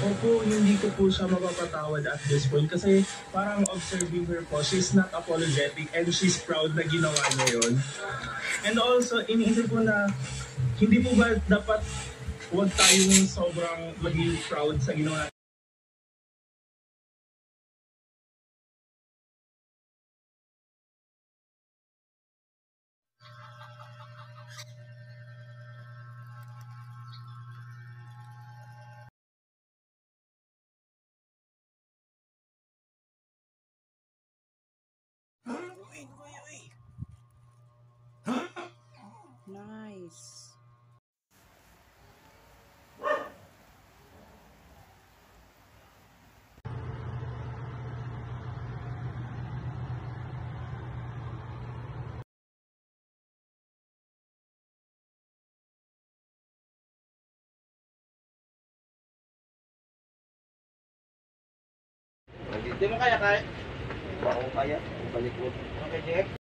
ako po, hindi ko po siya mapapatawad at this point kasi parang observing her po, she's not apologetic and she's proud na ginawa niya yun. And also, iniisip ko na hindi po ba dapat huwag tayong sobrang maging proud sa ginawa natin? Nice. Hindi mo kaya? Bako kaya. Balik ko. Okay, Jack.